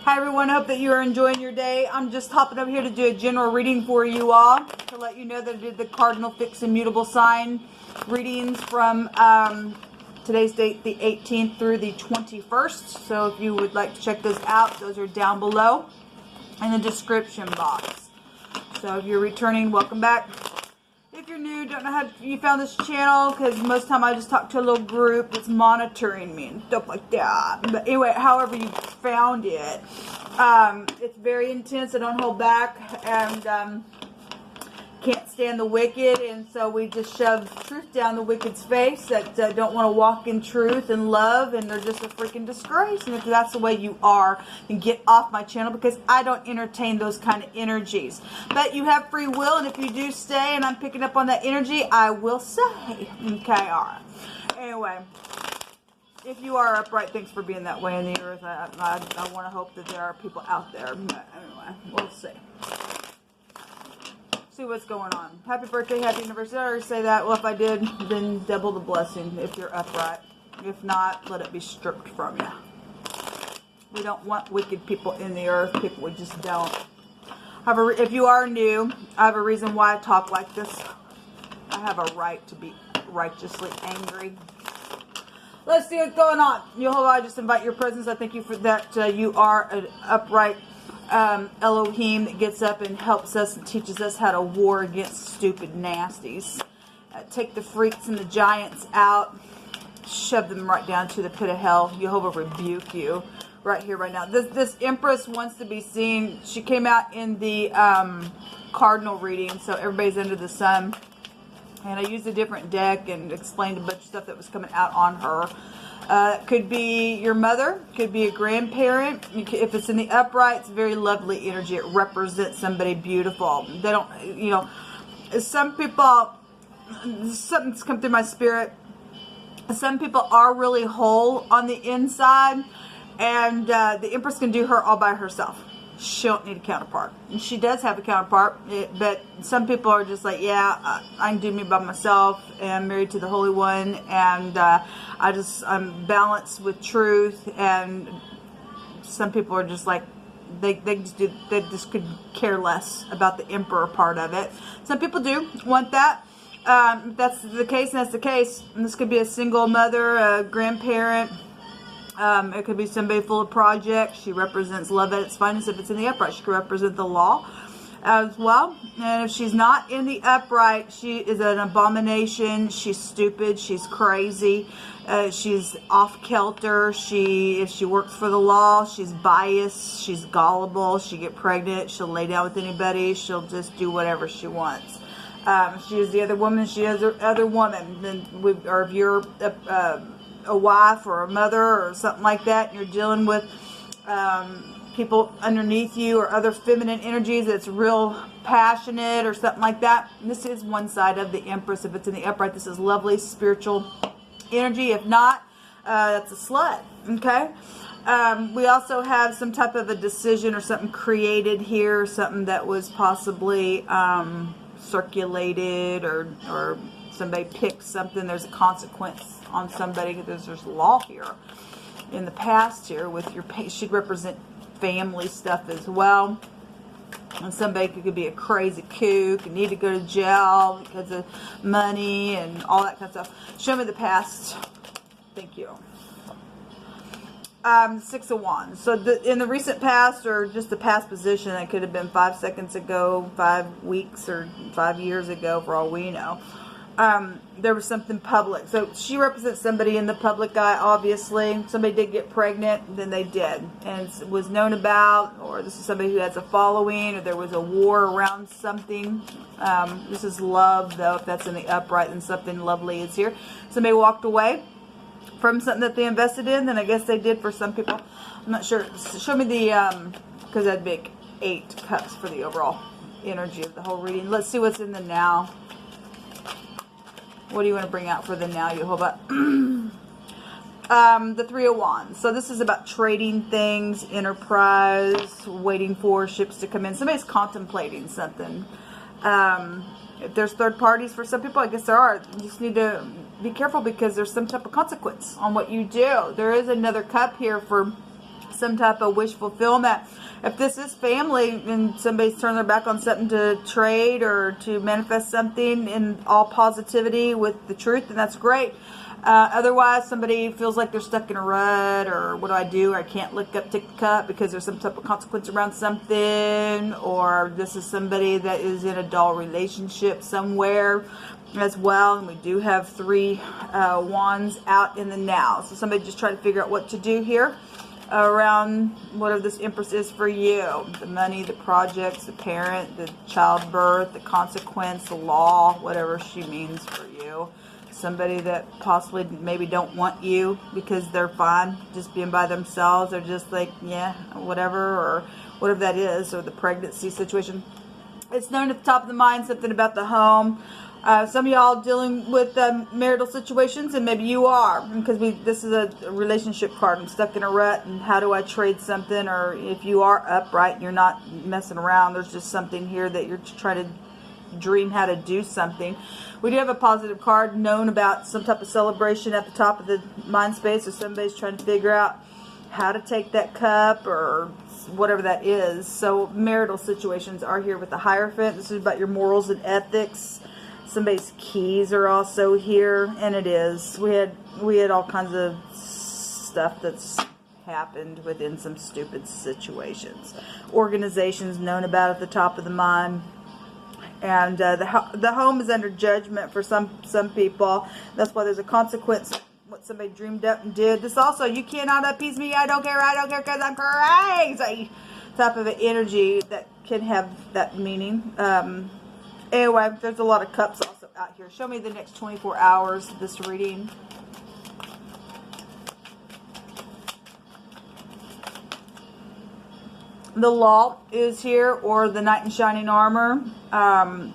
Hi everyone, hope that you are enjoying your day. I'm just hopping up here to do a general reading for you all to let you know that I did the cardinal fixed and mutable sign readings from today's date, the 18th through the 21st. So if you would like to check those out, those are down below in the description box. So if you're returning, welcome back. If you're new, don't know how you found this channel, because most of the time I just talk to a little group that's monitoring me and stuff like that. But anyway, however you found it, it's very intense. I don't hold back, and can't stand the wicked, and so we just shove truth down the wicked's face that don't want to walk in truth and love, and they're just a freaking disgrace. And if that's the way you are, then get off my channel, because I don't entertain those kind of energies. But you have free will, and if you do stay and I'm picking up on that energy, I will say. Okay, alright. Anyway, if you are upright, thanks for being that way in the earth. I want to hope that there are people out there. But anyway, we'll see. See what's going on. Happy birthday, happy anniversary. I already say that. Well, if I did, then double the blessing if you're upright. If not, let it be stripped from you. We don't want wicked people in the earth. People, we just don't. However, if you are new, I have a reason why I talk like this. I have a right to be righteously angry. Let's see what's going on. Jehovah, I just invite your presence. I thank you for that. You are an upright Elohim that gets up and helps us and teaches us how to war against stupid nasties. Take the freaks and the giants out, shove them right down to the pit of hell. Jehovah rebuke you right here, right now. This Empress wants to be seen. She came out in the cardinal reading, so everybody's under the sun. And I used a different deck and explained a bunch of stuff that was coming out on her. Could be your mother, could be a grandparent. If it's in the upright, it's very lovely energy. It represents somebody beautiful. They don't, you know, some people, something's come through my spirit. Some people are really whole on the inside, and the Empress can do her all by herself. She don't need a counterpart. And she does have a counterpart, but some people are just like, yeah, I can do me by myself, and I'm married to the Holy One, and I'm balanced with truth. And some people are just like, they just could care less about the Emperor part of it. Some people do want that. If that's the case, and that's the case. And this could be a single mother, a grandparent. It could be somebody full of projects. She represents love at its finest. If it's in the upright, she could represent the law as well. And if she's not in the upright, she is an abomination. She's stupid. She's crazy. She's off kilter. If she works for the law, she's biased. She's gullible. She'll get pregnant. She'll lay down with anybody. She'll just do whatever she wants. She is the other woman. She is the other woman. Or if you're a wife or a mother or something like that, and you're dealing with people underneath you or other feminine energies that's real passionate or something like that, and this is one side of the Empress. If it's in the upright, this is lovely spiritual energy. If not, that's a slut. Okay. We also have some type of a decision or something created here, something that was possibly circulated, or somebody picked something. There's a consequence on somebody. There's law here in the past here with your, should represent family stuff as well. And somebody could be a crazy kook and need to go to jail because of money and all that kind of stuff. Show me the past. Thank you. 6 of Wands. So in the recent past, or just the past position, it could have been 5 seconds ago, 5 weeks, or 5 years ago, for all we know. There was something public. So she represents somebody in the public eye, obviously. Somebody did get pregnant, then they did. And it was known about, or this is somebody who has a following, or there was a war around something. This is love, though. If that's in the upright, then something lovely is here. Somebody walked away from something that they invested in, then I guess they did for some people. I'm not sure. Show me the, because that'd make 8 cups for the overall energy of the whole reading. Let's see what's in the now. What do you want to bring out for the now, Jehovah? The 3 of Wands. So this is about trading things, enterprise, waiting for ships to come in. Somebody's contemplating something. If there's third parties for some people, I guess there are. You just need to be careful, because there's some type of consequence on what you do. There is another cup here for some type of wish fulfillment. If this is family and somebody's turned their back on something to trade or to manifest something in all positivity with the truth, then that's great. Otherwise, somebody feels like they're stuck in a rut, or what do I do? I can't look up, take the cup because there's some type of consequence around something, or this is somebody that is in a dull relationship somewhere as well. And we do have 3 wands out in the now. So somebody just trying to figure out what to do here around whatever this Empress is for you. The money, the projects, the parent, the childbirth, the consequence, the law, whatever she means for you. Somebody that possibly maybe don't want you because they're fine just being by themselves. They're just like, yeah, whatever, or whatever that is, or the pregnancy situation. It's known at the top of the mind, something about the home. Some of y'all dealing with marital situations, and maybe you are, because this is a relationship card. I'm stuck in a rut, and how do I trade something? Or if you are upright and you're not messing around, there's just something here that you're trying to dream how to do something. We do have a positive card known about some type of celebration at the top of the mind space, or somebody's trying to figure out how to take that cup or whatever that is. So marital situations are here with the Hierophant. This is about your morals and ethics. Somebody's keys are also here, and it is. We had all kinds of stuff that's happened within some stupid situations. Organizations known about at the top of the mind. And the home is under judgment for some people. That's why there's a consequence of what somebody dreamed up and did. This also, you cannot appease me. I don't care because I'm crazy. Type of an energy that can have that meaning. Anyway, there's a lot of cups also out here. Show me the next 24 hours of this reading. The Law is here, or the Knight in Shining Armor.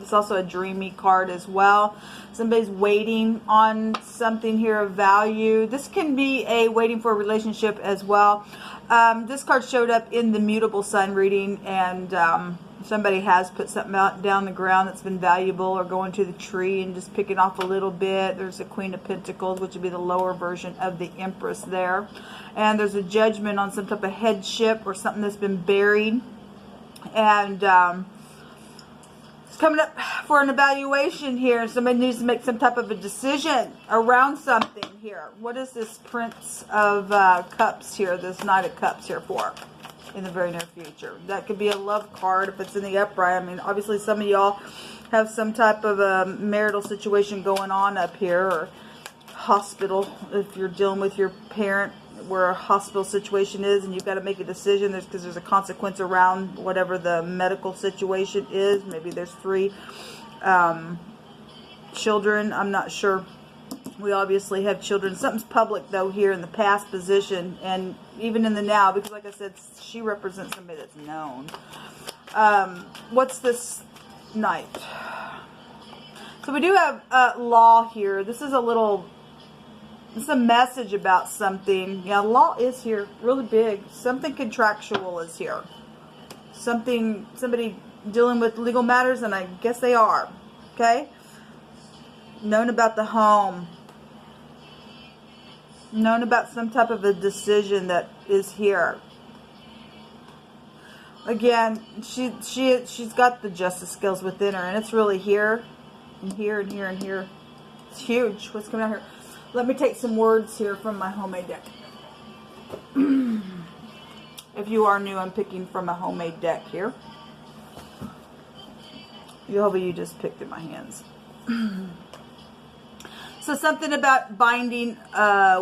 It's also a dreamy card as well. Somebody's waiting on something here of value. This can be a waiting for a relationship as well. This card showed up in the mutable sign reading, and somebody has put something out down the ground that's been valuable, or going to the tree and just picking off a little bit. There's a Queen of Pentacles, which would be the lower version of the Empress there. And there's a judgment on some type of headship or something that's been buried. And it's coming up for an evaluation here. Somebody needs to make some type of a decision around something here. What is this Prince of Cups here, this Knight of Cups here for in the very near future? That could be a love card if it's in the upright. I mean, obviously some of y'all have some type of a marital situation going on up here, or hospital if you're dealing with your parent, where a hospital situation is, and you've got to make a decision. Because there's a consequence around whatever the medical situation is. Maybe there's 3 children. I'm not sure. We obviously have children. Something's public though here in the past position, and even in the now, because like I said, she represents somebody that's known. What's this Knight? So we do have Law here. This is it's a message about something. Yeah, law is here, really big. Something contractual is here. Somebody dealing with legal matters, and I guess they are. Okay? Known about the home. Known about some type of a decision that is here. Again, she's got the justice skills within her, and it's really here, and here, and here, and here. It's huge. What's coming out here? Let me take some words here from my homemade deck. If you are new, I'm picking from a homemade deck here. You just picked in my hands. So something about binding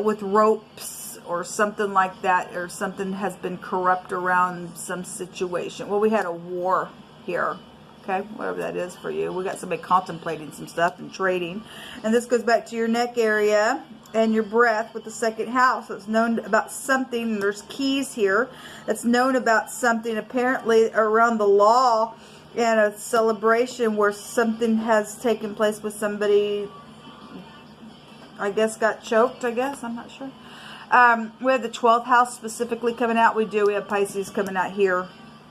with ropes or something like that, or something has been corrupt around some situation. Well, we had a war here. Okay, whatever that is for you. We got somebody contemplating some stuff and trading. And this goes back to your neck area and your breath with the 2nd house. So it's known about something. There's keys here. It's known about something apparently around the law and a celebration where something has taken place with somebody, I guess, got choked, I guess. I'm not sure. We have the 12th house specifically coming out. We have Pisces coming out here.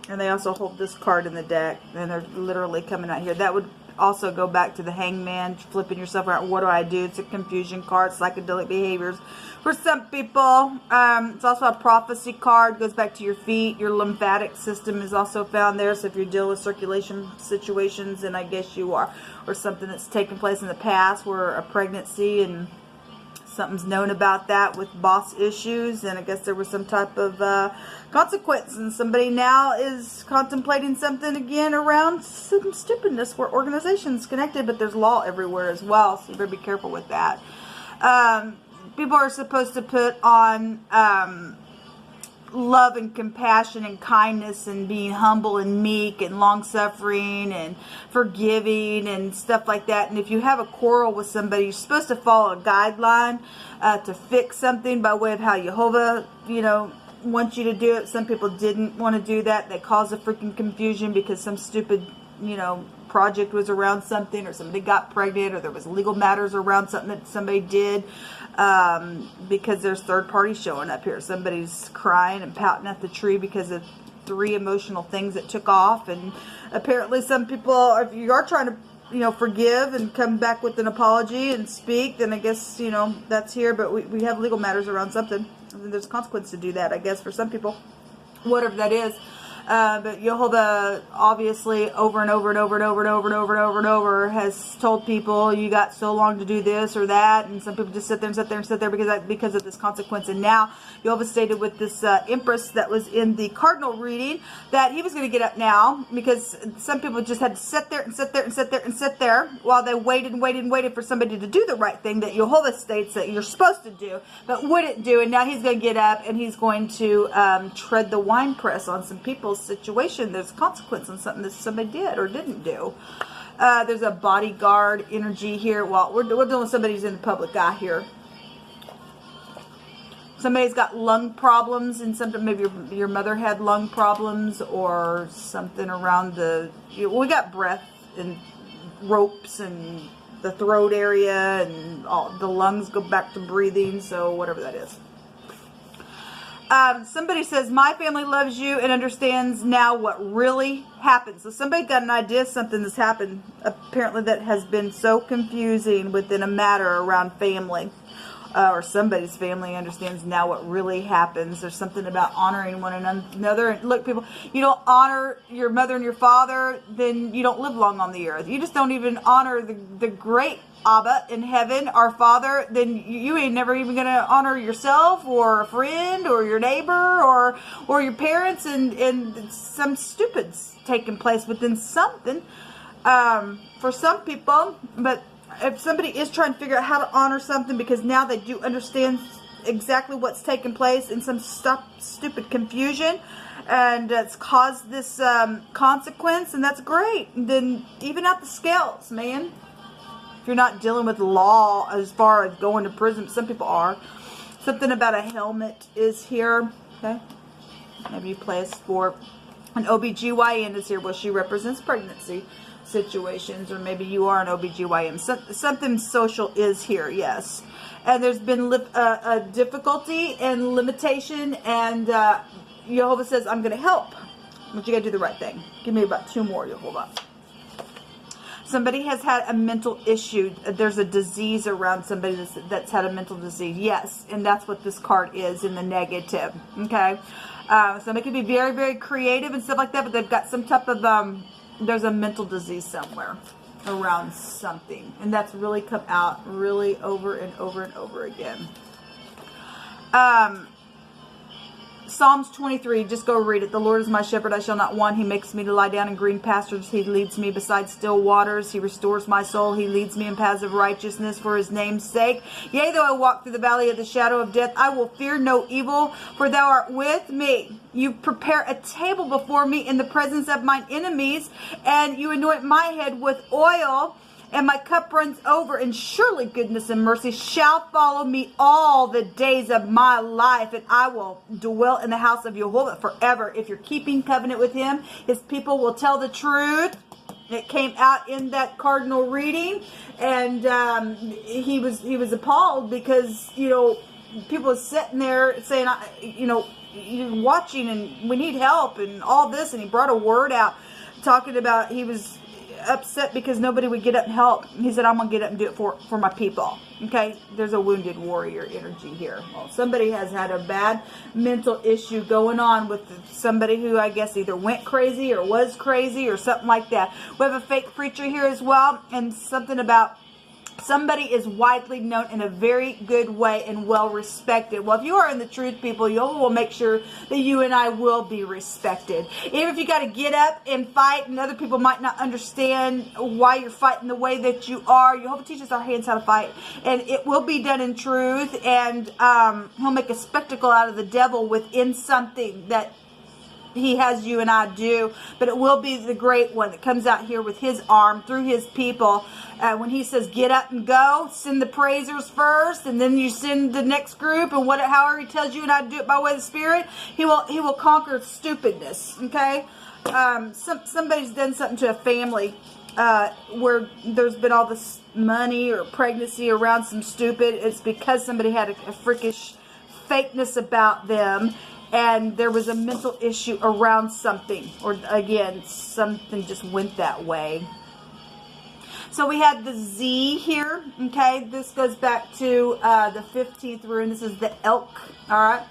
And they also hold this card in the deck, and they're literally coming out here. That would also go back to the Hangman, flipping yourself around. What do I do? It's a confusion card, psychedelic behaviors for some people. It's also a prophecy card, goes back to your feet. Your lymphatic system is also found there. So if you're dealing with circulation situations, then I guess you are, or something that's taken place in the past, where a pregnancy and something's known about that with boss issues, and I guess there was some type of consequence, and somebody now is contemplating something again around some stupidness where organizations connected, but there's law everywhere as well, so you better be careful with that. People are supposed to put on love and compassion and kindness and being humble and meek and long-suffering and forgiving and stuff like that. And if you have a quarrel with somebody, you're supposed to follow a guideline to fix something by way of how Jehovah, wants you to do it. Some people didn't want to do that. They caused a freaking confusion because some stupid, project was around something, or somebody got pregnant, or there was legal matters around something that somebody did, because there's third parties showing up here. Somebody's crying and pouting at the tree because of 3 emotional things that took off, and apparently some people, if you are trying to forgive and come back with an apology and speak, then I guess that's here, but we have legal matters around something, and there's a consequence to do that, I guess, for some people, whatever that is. But Jehovah obviously over and over and over and over and over and over and over and over has told people, you got so long to do this or that, and some people just sit there and sit there and sit there because of this consequence. And now Jehovah stated with this Empress that was in the cardinal reading that he was going to get up now, because some people just had to sit there and sit there and sit there and sit there while they waited and waited and waited for somebody to do the right thing that Jehovah states that you're supposed to do but wouldn't do. And now he's going to get up and he's going to tread the wine press on some people situation. There's consequence on something that somebody did or didn't do. There's a bodyguard energy here. Well, we're dealing with somebody who's in the public eye here. Somebody's got lung problems, and something, maybe your mother had lung problems or something around we got breath and ropes and the throat area, and all the lungs go back to breathing, so whatever that is. Somebody says, my family loves you and understands now what really happened. So somebody got an idea of something that's happened, apparently, that has been so confusing within a matter around family. Or somebody's family understands now what really happens. There's something about honoring one another. And look, people, you don't honor your mother and your father, then you don't live long on the earth. You just don't even honor the great Abba in heaven, our Father, then you ain't never even going to honor yourself or a friend or your neighbor or your parents, and some stupid's taking place within something for some people. But if somebody is trying to figure out how to honor something, because now they do understand exactly what's taking place in some stupid confusion, and it's caused this consequence, and that's great. And then even out the scales, man. If you're not dealing with law as far as going to prison, some people are. Something about a helmet is here. Okay. Maybe you play a sport. An OBGYN is here. Well, she represents pregnancy situations, or maybe you are an OBGYN. Something social is here, yes. And there's been a difficulty and limitation, and Jehovah says, I'm going to help. But you got to do the right thing. Give me about 2 more, Jehovah. Somebody has had a mental issue. There's a disease around somebody that's had a mental disease. Yes, and that's what this card is in the negative. Okay, somebody can be very, very creative and stuff like that, but they've got some type of there's a mental disease somewhere around something, and that's really come out really over and over and over again. Psalms 23, just go read it. The Lord is my shepherd, I shall not want. He makes me to lie down in green pastures. He leads me beside still waters. He restores my soul. He leads me in paths of righteousness for his name's sake. Yea, though I walk through the valley of the shadow of death, I will fear no evil, for thou art with me. You prepare a table before me in the presence of mine enemies, and you anoint my head with oil, and my cup runs over, and surely goodness and mercy shall follow me all the days of my life, and I will dwell in the house of Jehovah forever. If you're keeping covenant with him, his people will tell the truth. It came out in that cardinal reading, and he was appalled because, people are sitting there saying, you're watching and we need help and all this, and he brought a word out talking about he was upset because nobody would get up and help. He said, I'm going to get up and do it for my people. Okay, there's a wounded warrior energy here. Well, somebody has had a bad mental issue going on with somebody who I guess either went crazy or was crazy or something like that. We have a fake preacher here as well, and something about somebody is widely known in a very good way and well respected. Well, if you are in the truth, people, you will make sure that you and I will be respected. Even if you got to get up and fight, and other people might not understand why you're fighting the way that you are, Jehovah teaches our hands how to fight, and it will be done in truth. And he'll make a spectacle out of the devil within something that he has you and I do, but it will be the great one that comes out here with his arm through his people. When he says get up and go, send the praisers first, and then you send the next group, and however he tells you and I to do it by way of the Spirit, he will conquer stupidness. Okay, somebody's done something to a family where there's been all this money or pregnancy around some stupid. It's because somebody had a freakish fakeness about them. And there was a mental issue around something. Or, again, something just went that way. So we had the Z here. Okay, this goes back to the 15th rune. This is the elk. All right.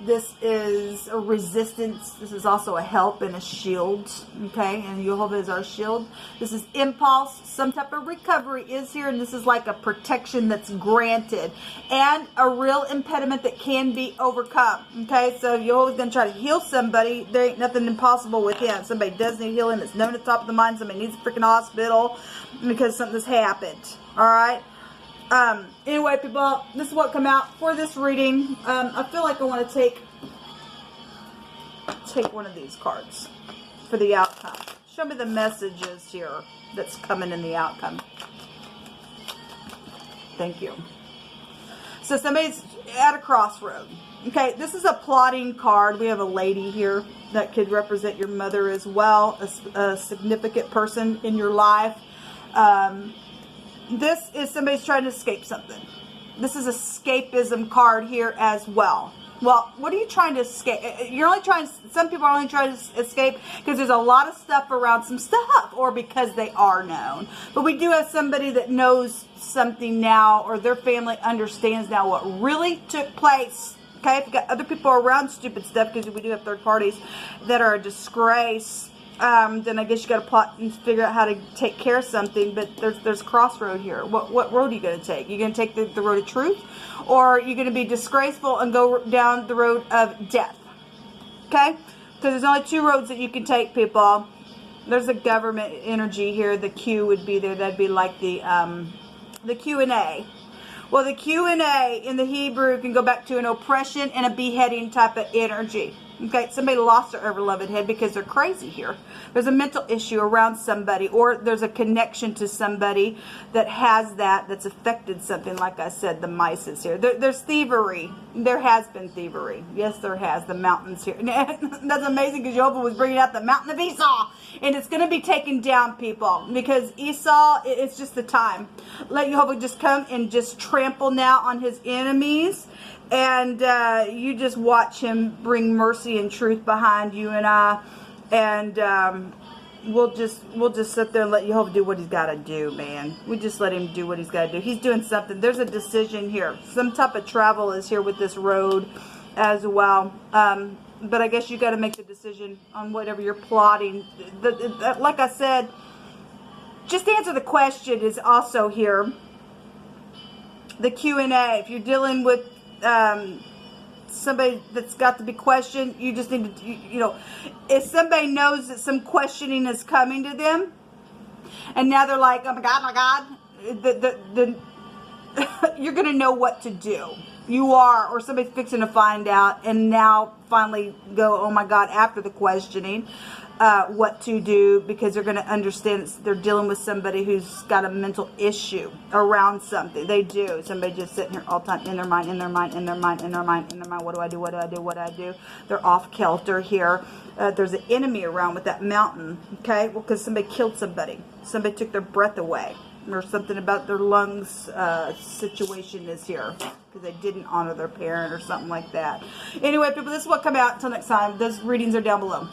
This is a resistance. This is also a help and a shield. Okay, and Jehovah is our shield. This is impulse. Some type of recovery is here, and this is like a protection that's granted and a real impediment that can be overcome. Okay, so Jehovah's going to try to heal somebody. There ain't nothing impossible with him. Somebody does need healing. It's known at the top of the mind. Somebody needs a freaking hospital because something's happened. All right. Anyway, people, this is what come out for this reading. I feel like I want to take one of these cards for the outcome. Show me the messages here that's coming in the outcome. Thank you. So somebody's at a crossroad. Okay, this is a plotting card. We have a lady here that could represent your mother as well, a significant person in your life. This is somebody's trying to escape something. This is a escapism card here as well. Well, what are you trying to escape? You're only trying, some people are only trying to escape because there's a lot of stuff around some stuff, or because they are known. But we do have somebody that knows something now, or their family understands now what really took place. Okay, if you've got other people around stupid stuff, because we do have third parties that are a disgrace, then I guess you got to plot and figure out how to take care of something. But there's a crossroad here. What road are you going to take? You're going to take the road of truth, or are you going to be disgraceful and go down the road of death? Okay, because there's only two roads that you can take, people. There's a government energy here. The Q would be there. That'd be like the Q&A. Well, the Q&A in the Hebrew can go back to an oppression and a beheading type of energy. Okay, somebody lost their ever-loved head because they're crazy here. There's a mental issue around somebody, or there's a connection to somebody that has that's affected something. Like I said, the mice is here. There's thievery. There has been thievery. Yes, there has. The mountains here. That's amazing, because Jehovah was bringing out the mountain of Esau. And it's going to be taken down, people, because Esau, it's just the time. Let Jehovah just come and just trample now on his enemies. And you just watch him bring mercy and truth behind you and I, and we'll just sit there and let Jehovah do what he's got to do, man. We just let him do what he's got to do. He's doing something. There's a decision here. Some type of travel is here with this road as well. But I guess you got to make the decision on whatever you're plotting. Like I said, just to answer the question is also here. The Q&A. If you're dealing with somebody that's got to be questioned, you just need to, if somebody knows that some questioning is coming to them, and now they're like, oh my God, you're going to know what to do. You are, or somebody's fixing to find out, and now finally go, oh my God, after the questioning, what to do, because they're going to understand they're dealing with somebody who's got a mental issue around something. They do. Somebody just sitting here all the time in their mind, in their mind, in their mind, in their mind, in their mind. What do I do? What do I do? What do I do? They're off kilter here. There's an enemy around with that mountain. Okay, well, because somebody killed somebody. Somebody took their breath away, or something about their lungs situation is here, because they didn't honor their parent or something like that. Anyway, people, this is what come out. Until next time, those readings are down below.